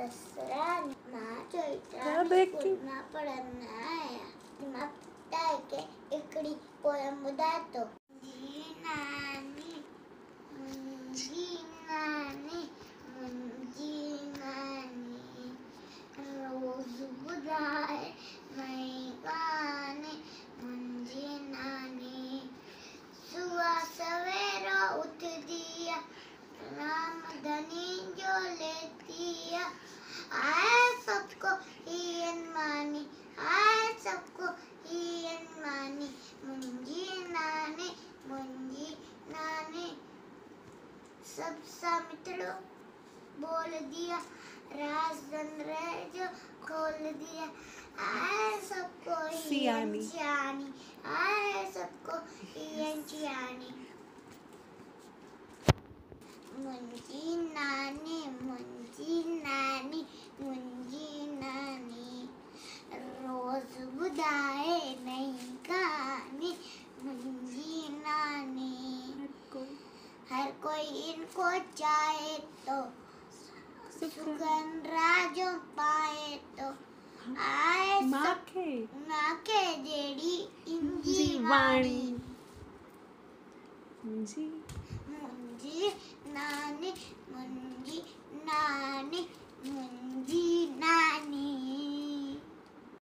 दसरा मां चैत्र स्कूल में पढ़ना आया मां ताई के एकड़ी पोयम बुधाए तो जी नानी मुंजी नानी रोज बुधाए नई गाने मुंजी नानी सुबह सवेरा उठ दिया राम धनी जो लेतिया आए सबको इन मानी आए सबको इन मानी मुंजी नानी सब मित्रों बोल दिया राजचंद्र जो खोल दिया आए सबको सियानी आए सबको चियानी मुंजी नानी रोज बुधाए नई कहानी मुंजी नानी हर कोई इनको चाहे तो सुगंध राजो पाए तो आए नाके जेड़ी इंजी वाणी मुंजी नानी